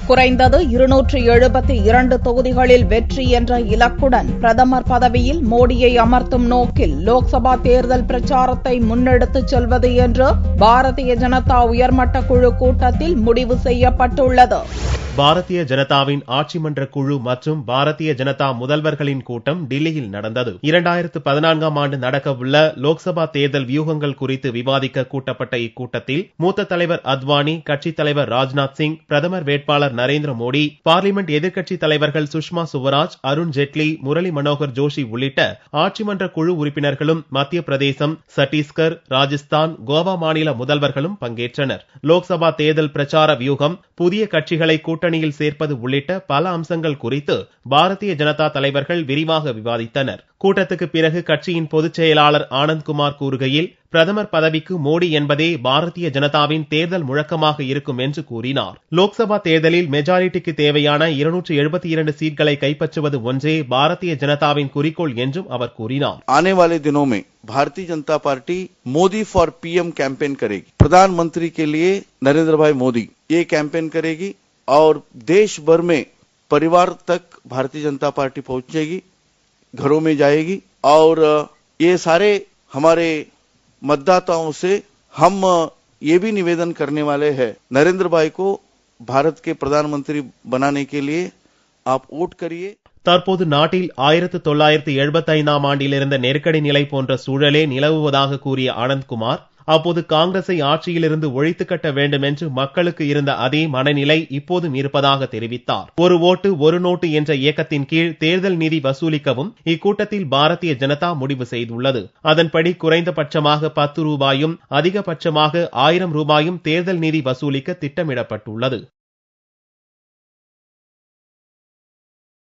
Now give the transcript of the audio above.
குறைந்தது 272 தொகுதிகளில் வெற்றி என்ற இலக்குடன் பிரதமர் பதவியில் மோடியை அமர்த்தும் நோக்கில் லோக்சபா தேர்தல் பிரச்சாரத்தை முன்னெடுத்துச் செல்வது என்று பாரதிய ஜனதா உயர்மட்ட குழு கூட்டத்தில் முடிவு செய்யப்பட்டுள்ளது. பாரதிய ஜனதாவின் ஆட்சி மன்ற குழு மற்றும் பாரதிய ஜனதா முதல்வர்களின் கூட்டம் டில்லியில் நடந்தது. 2014ஆம் ஆண்டு நடக்கவுள்ள லோக்சபா தேர்தல் வியூகங்கள் குறித்து விவாதிக்க கூட்டப்பட்ட இக்கூட்டத்தில் மூத்த தலைவர் அத்வானி, கட்சித் தலைவர் ராஜ்நாத் சிங், பிரதமர் வேட்பாளர் நரேந்திர மோடி, பார்லிமெண்ட் எதிர்க்கட்சித் தலைவர்கள் சுஷ்மா சுவராஜ், அருண் ஜேட்லி, முரளி மனோகர் ஜோஷி உள்ளிட்ட ஆட்சி மன்ற குழு உறுப்பினர்களும் மத்திய பிரதேசம், சத்தீஸ்கர், ராஜஸ்தான், கோவா மாநில முதல்வர்களும் பங்கேற்றனர். லோக்சபா தேர்தல் பிரச்சார வியூகம், புதிய கட்சிகளை கூட்டணியில் சேர்ப்பது உள்ளிட்ட பல அம்சங்கள் குறித்து பாரதிய ஜனதா தலைவர்கள் விரிவாக விவாதித்தனர். கூட்டத்துக்கு பிறகு கட்சியின் பொதுச் செயலாளர் ஆனந்த்குமார் கூறுகையில், பிரதமர் பதவிக்கு மோடி என்பதே பாரதிய ஜனதாவின் தேர்தல் முழக்கமாக இருக்கும் என்று கூறினார். லோக்சபா தேர்தலில் மெஜாரிட்டிக்கு தேவையான 272 சீட்களை கைப்பற்றுவது ஒன்றே பாரதிய ஜனதாவின் குறிக்கோள் என்றும் அவர் கூறினார். आने वाले दिनों में Bharatiya Janata party Modi for PM campaign करेगी. प्रधानमंत्री के लिए नरेंद्र भाई मोदी ये कैंपेन करेगी और देश भर में परिवार तक भारतीय जनता पार्टी पहुंचेगी, घरों में जाएगी और ये सारे हमारे मतदाताओं से हम ये भी निवेदन करने वाले हैं, नरेंद्र भाई को भारत के प्रधानमंत्री बनाने के लिए आप वोट करिए. தற்போது நாட்டில் 1975ஆம் ஆண்டில் இருந்த நெருக்கடி நிலை போன்ற சூழலே நிலவுவதாக கூறிய ஆனந்த்குமார், அப்போது காங்கிரஸை ஆட்சியிலிருந்து ஒழித்து கட்ட வேண்டும் என்று மக்களுக்கு இருந்த அதே மனநிலை இப்போதும் இருப்பதாக தெரிவித்தார். ஒரு ஓட்டு ஒரு நோட்டு என்ற இயக்கத்தின் கீழ் தேர்தல் நிதி வசூலிக்கவும் இக்கூட்டத்தில் பாரதிய ஜனதா முடிவு செய்துள்ளது. அதன்படி குறைந்தபட்சமாக 10 ரூபாயும் அதிகபட்சமாக 1000 ரூபாயும் தேர்தல் நிதி வசூலிக்க திட்டமிடப்பட்டுள்ளது.